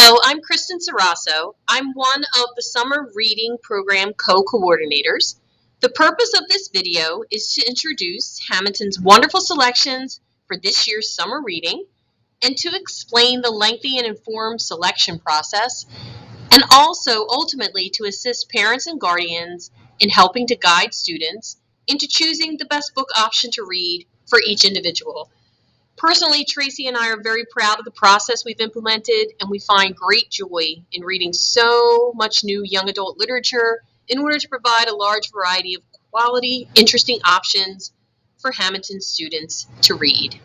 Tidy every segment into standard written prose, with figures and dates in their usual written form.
Hello, I'm Kristen Sarasso. I'm one of the Summer Reading Program co-coordinators. The purpose of this video is to introduce Hamilton's wonderful selections for this year's summer reading and to explain the lengthy and informed selection process, and also ultimately to assist parents and guardians in helping to guide students into choosing the best book option to read for each individual. Personally, Tracy and I are very proud of the process we've implemented, and we find great joy in reading so much new young adult literature in order to provide a large variety of quality, interesting options for Hamilton students to read.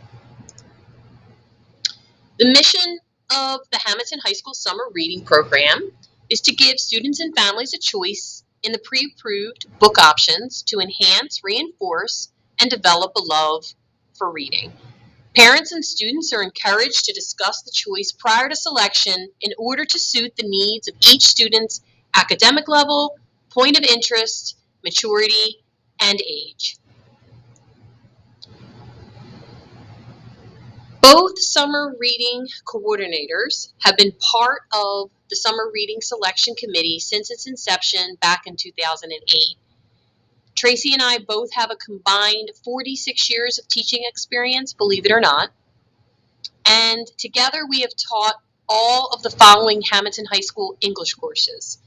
The mission of the Hamilton High School Summer Reading Program is to give students and families a choice in the pre-approved book options to enhance, reinforce, and develop a love for reading. Parents and students are encouraged to discuss the choice prior to selection in order to suit the needs of each student's academic level, point of interest, maturity, and age. Both summer reading coordinators have been part of the Summer Reading Selection Committee since its inception back in 2008. Tracy and I both have a combined 46 years of teaching experience, believe it or not. And together we have taught all of the following Hamilton High School English courses: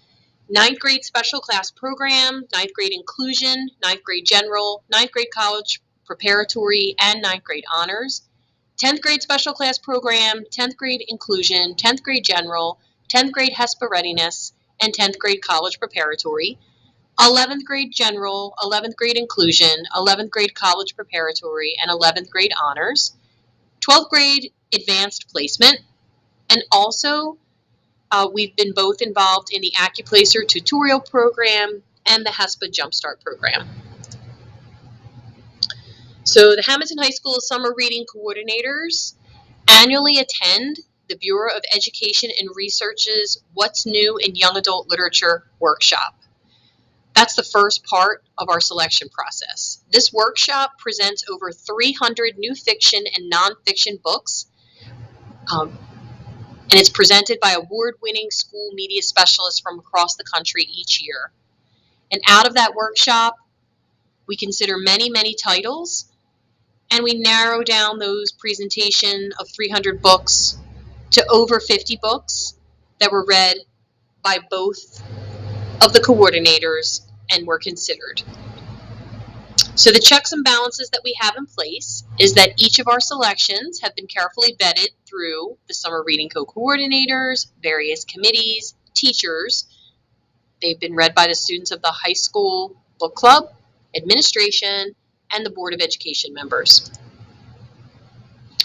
9th grade special class program, 9th grade inclusion, 9th grade general, 9th grade college preparatory, and 9th grade honors, 10th grade special class program, 10th grade inclusion, 10th grade general, 10th grade HESPA readiness, and 10th grade college preparatory, 11th grade general, 11th grade inclusion, 11th grade college preparatory, and 11th grade honors, 12th grade advanced placement, and also we've been both involved in the AccuPlacer tutorial program and the HESPA Jumpstart program. So the Hamilton High School Summer Reading Coordinators annually attend the Bureau of Education and Research's What's New in Young Adult Literature workshop. That's the first part of our selection process. This workshop presents over 300 new fiction and nonfiction books, and it's presented by award-winning school media specialists from across the country each year. And out of that workshop, we consider many, many titles, and we narrow down those presentation of 300 books to over 50 books that were read by both of the coordinators and were considered. So the checks and balances that we have in place is that each of our selections have been carefully vetted through the Summer Reading Co-coordinators, various committees, teachers. They've been read by the students of the high school book club, administration, and the Board of Education members.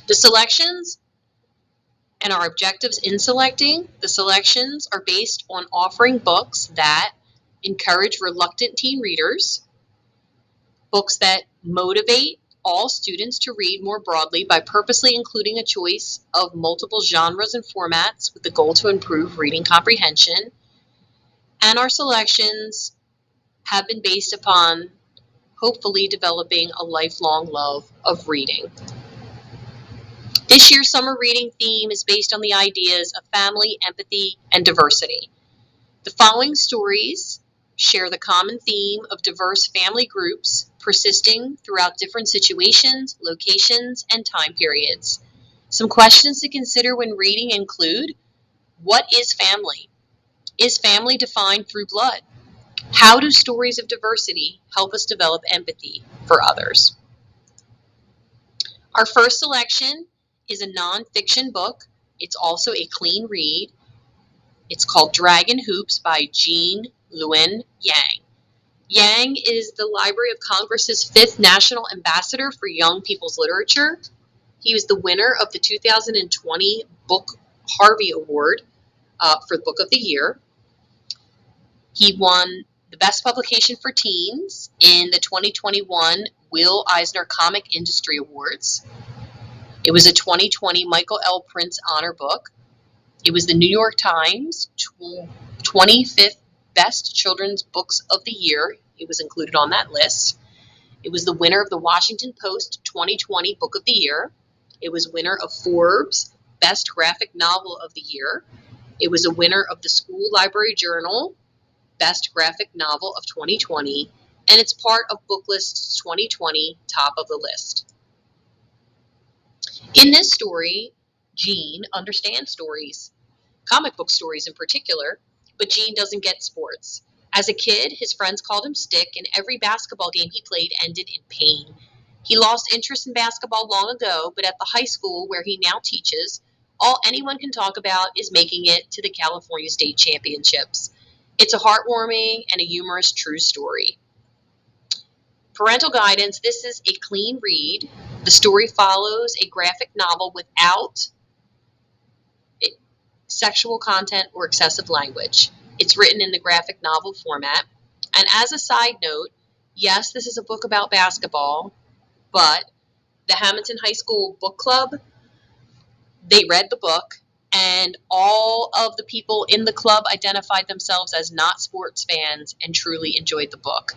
The selections and our objectives in selecting the selections are based on offering books that encourage reluctant teen readers, books that motivate all students to read more broadly by purposely including a choice of multiple genres and formats with the goal to improve reading comprehension. And our selections have been based upon hopefully developing a lifelong love of reading. This year's summer reading theme is based on the ideas of family, empathy, and diversity. The following stories share the common theme of diverse family groups persisting throughout different situations, locations, and time periods. Some questions to consider when reading include: what is family? Is family defined through blood? How do stories of diversity help us develop empathy for others? Our first selection is a nonfiction book. It's also a clean read. It's called Dragon Hoops by Jean Luen Yang. Yang is the Library of Congress's 5th National Ambassador for Young People's Literature. He was the winner of the 2020 Book Harvey Award for the Book of the Year. He won the Best Publication for Teens in the 2021 Will Eisner Comic Industry Awards. It was a 2020 Michael L. Prince Honor Book. It was the New York Times 25th Best Children's Books of the Year. It was included on that list. It was the winner of the Washington Post 2020 Book of the Year. It was winner of Forbes Best Graphic Novel of the Year. It was a winner of the School Library Journal Best Graphic Novel of 2020, and it's part of Booklist's 2020 Top of the List. In this story, Gene understands stories, comic book stories in particular, but Gene doesn't get sports. As a kid, his friends called him Stick, and every basketball game he played ended in pain. He lost interest in basketball long ago, but at the high school where he now teaches, all anyone can talk about is making it to the California State Championships. It's a heartwarming and a humorous true story. Parental guidance, this is a clean read. The story follows a graphic novel without sexual content or excessive language. It's written in the graphic novel format. And as a side note, yes, this is a book about basketball, but the Hamilton High School Book Club, they read the book, and all of the people in the club identified themselves as not sports fans and truly enjoyed the book.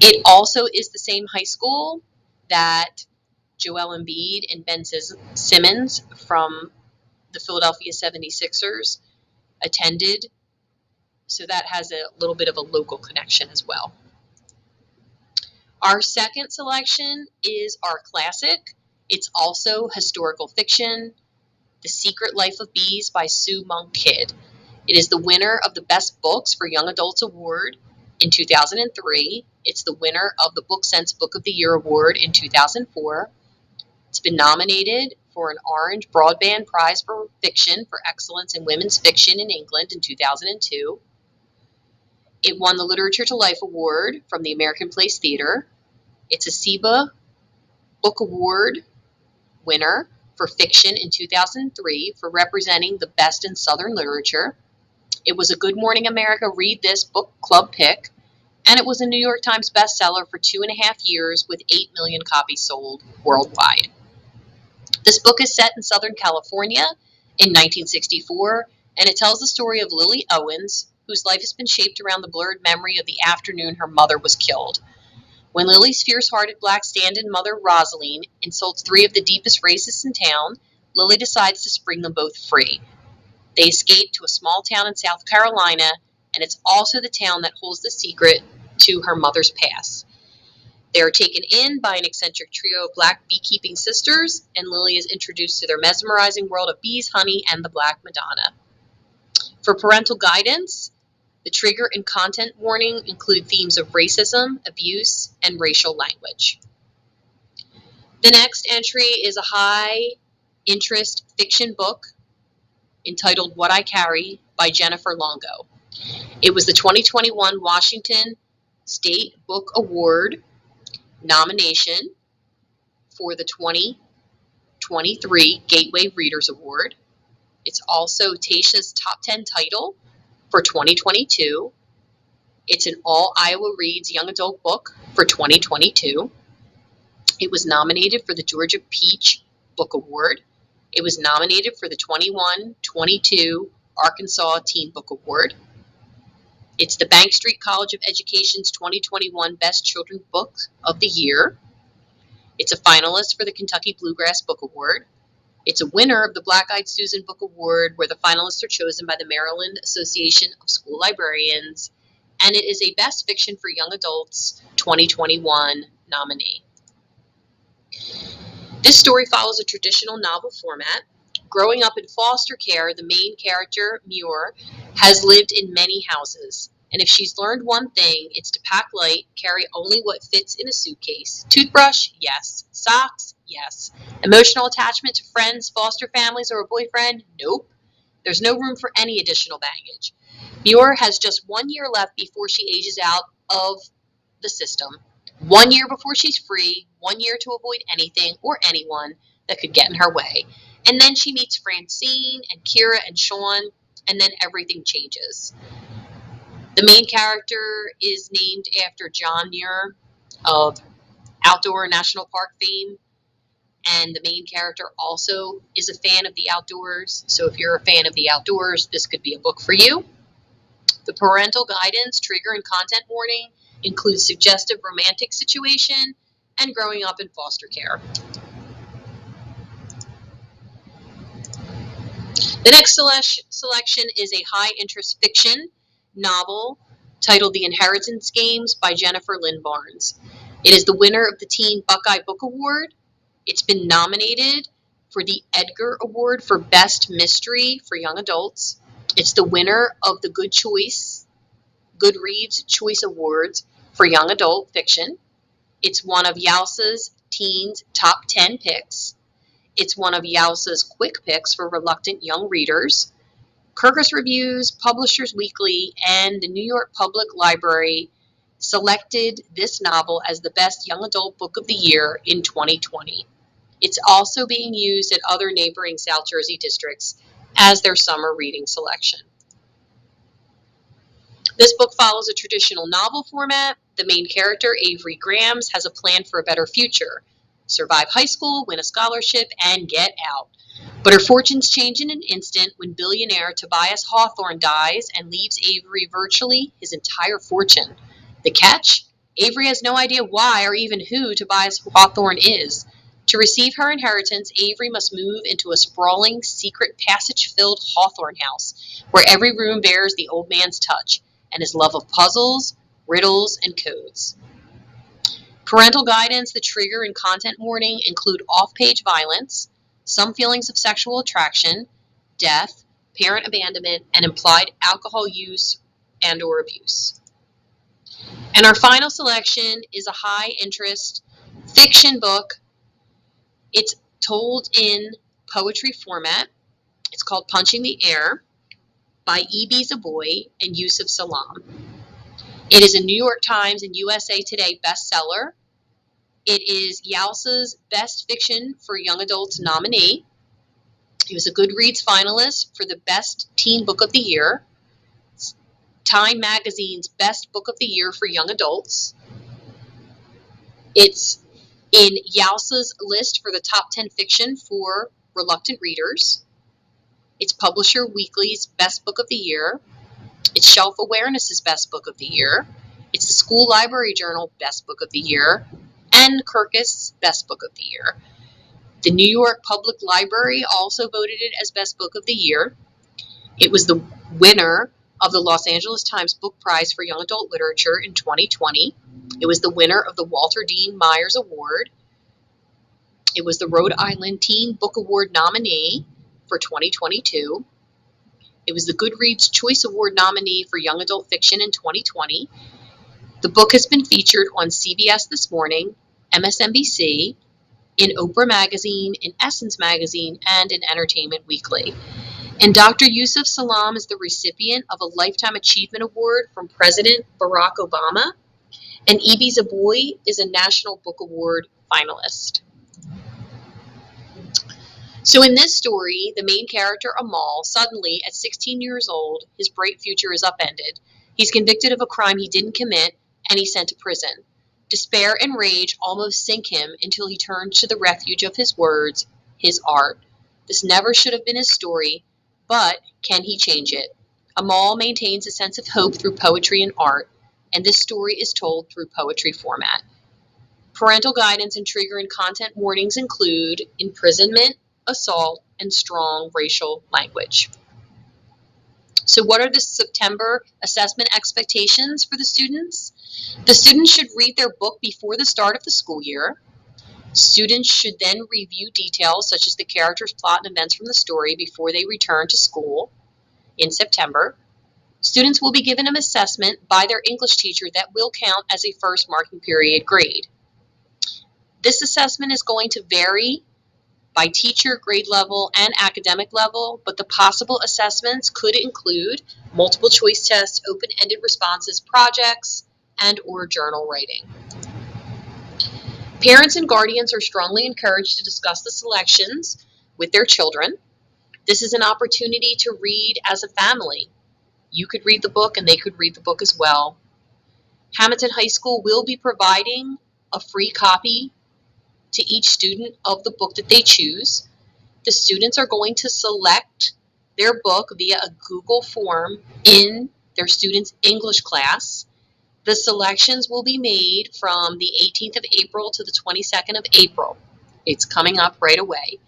It also is the same high school that Joel Embiid and Ben Simmons from the Philadelphia 76ers attended, so that has a little bit of a local connection as well. Our second selection is our classic. It's also historical fiction, The Secret Life of Bees by Sue Monk Kidd. It is the winner of the Best Books for Young Adults Award in 2003. It's the winner of the BookSense Book of the Year Award in 2004. It's been nominated for an Orange Broadband Prize for Fiction for Excellence in Women's Fiction in England in 2002. It won the Literature to Life Award from the American Place Theater. It's a SIBA Book Award winner for fiction in 2003 for representing the best in Southern literature. It was a Good Morning America Read This book club pick, and it was a New York Times bestseller for 2.5 years with 8 million copies sold worldwide. This book is set in Southern California in 1964, and it tells the story of Lily Owens, whose life has been shaped around the blurred memory of the afternoon her mother was killed. When Lily's fierce-hearted black stand-in mother, Rosaline, insults 3 of the deepest racists in town, Lily decides to spring them both free. They escape to a small town in South Carolina, and it's also the town that holds the secret to her mother's past. They are taken in by an eccentric trio of black beekeeping sisters, and Lily is introduced to their mesmerizing world of bees, honey, and the Black Madonna. For parental guidance, the trigger and content warning include themes of racism, abuse, and racial language. The next entry is a high-interest fiction book entitled What I Carry by Jennifer Longo. It was the 2021 Washington State Book Award nomination for the 2023 Gateway Readers Award. It's also Tasha's top 10 title for 2022. It's an All Iowa Reads Young Adult Book for 2022. It was nominated for the Georgia Peach Book Award. It was nominated for the 21-22 Arkansas Teen Book Award. It's the Bank Street College of Education's 2021 Best Children's Book of the Year. It's a finalist for the Kentucky Bluegrass Book Award. It's a winner of the Black Eyed Susan Book Award, where the finalists are chosen by the Maryland Association of School Librarians, and it is a Best Fiction for Young Adults 2021 nominee. This story follows a traditional novel format. Growing up in foster care, the main character, Muir, has lived in many houses. And if she's learned one thing, it's to pack light, carry only what fits in a suitcase. Toothbrush? Yes. Socks? Yes. Emotional attachment to friends, foster families, or a boyfriend? Nope. There's no room for any additional baggage. Muir has just 1 year left before she ages out of the system. 1 year before she's free, 1 year to avoid anything or anyone that could get in her way. And then she meets Francine and Kira and Sean, and then everything changes. The main character is named after John Muir of Outdoor National Park fame, and the main character also is a fan of the outdoors. So if you're a fan of the outdoors, this could be a book for you. The parental guidance, trigger, and content warning includes suggestive romantic situation and growing up in foster care. The next selection is a high-interest fiction novel titled The Inheritance Games by Jennifer Lynn Barnes. It is the winner of the Teen Buckeye Book Award. It's been nominated for the Edgar Award for Best Mystery for Young Adults. It's the winner of the Goodreads Choice Awards for Young Adult Fiction. It's one of YALSA's Teens Top 10 Picks. It's one of YALSA's Quick Picks for reluctant young readers. Kirkus Reviews, Publishers Weekly, and the New York Public Library selected this novel as the best young adult book of the year in 2020. It's also being used at other neighboring South Jersey districts as their summer reading selection. This book follows a traditional novel format. The main character, Avery Grams, has a plan for a better future: survive high school, win a scholarship, and get out. But her fortunes change in an instant when billionaire Tobias Hawthorne dies and leaves Avery virtually his entire fortune. The catch? Avery has no idea why or even who Tobias Hawthorne is. To receive her inheritance, Avery must move into a sprawling, secret passage-filled Hawthorne house, where every room bears the old man's touch and his love of puzzles, riddles, and codes. Parental guidance, the trigger and content warning include off-page violence, some feelings of sexual attraction, death, parent abandonment, and implied alcohol use and or abuse. And our final selection is a high-interest fiction book. It's told in poetry format. It's called Punching the Air by E.B. Zaboy and Yusuf Salaam. It is a New York Times and USA Today bestseller. It is YALSA's Best Fiction for Young Adults nominee. It was a Goodreads finalist for the Best Teen Book of the Year. Time Magazine's Best Book of the Year for Young Adults. It's in YALSA's list for the top 10 fiction for reluctant readers. It's Publisher Weekly's Best Book of the Year. It's Shelf Awareness's Best Book of the Year. It's the School Library Journal Best Book of the Year. And Kirkus Best Book of the Year. The New York Public Library also voted it as Best Book of the Year. It was the winner of the Los Angeles Times Book Prize for Young Adult Literature in 2020. It was the winner of the Walter Dean Myers Award. It was the Rhode Island Teen Book Award nominee for 2022. It was the Goodreads Choice Award nominee for Young Adult Fiction in 2020. The book has been featured on CBS This Morning, MSNBC, in Oprah Magazine, in Essence Magazine, and in Entertainment Weekly. And Dr. Yusuf Salaam is the recipient of a Lifetime Achievement Award from President Barack Obama, and E.B. Zaboy is a National Book Award finalist. So in this story, the main character, Amal, suddenly, at 16 years old, his bright future is upended. He's convicted of a crime he didn't commit, and he's sent to prison. Despair and rage almost sink him until he turns to the refuge of his words, his art. This never should have been his story, but can he change it? Amal maintains a sense of hope through poetry and art, and this story is told through poetry format. Parental guidance and trigger and content warnings include imprisonment, assault, and strong racial language. So what are the September assessment expectations for the students? The students should read their book before the start of the school year. Students should then review details such as the characters, plot, and events from the story before they return to school in September. Students will be given an assessment by their English teacher that will count as a first marking period grade. This assessment is going to vary by teacher, grade level, and academic level, but the possible assessments could include multiple choice tests, open-ended responses, projects, and or journal writing. Parents and guardians are strongly encouraged to discuss the selections with their children. This is an opportunity to read as a family. You could read the book and they could read the book as well. Hamilton High School will be providing a free copy to each student of the book that they choose. The students are going to select their book via a Google form in their students' English class. The selections will be made from the 18th of April to the 22nd of April. It's coming up right away.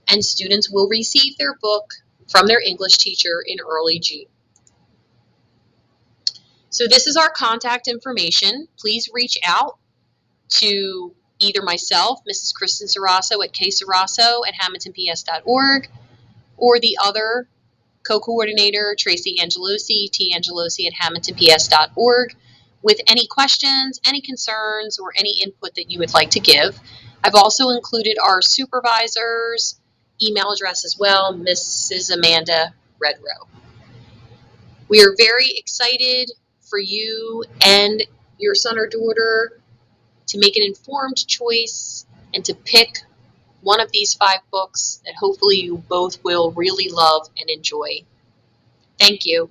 And students will receive their book from their English teacher in early June. So this is our contact information. Please reach out to either myself, Mrs. Kristen Sarasso at ksarasso@hamiltonps.org, or the other co-coordinator, Tracy Angelosi, tangelosi@hamiltonps.org, with any questions, any concerns, or any input that you would like to give. I've also included our supervisor's email address as well, Mrs. Amanda Redrow. We are very excited for you and your son or daughter to make an informed choice and to pick one of these 5 books that hopefully you both will really love and enjoy. Thank you.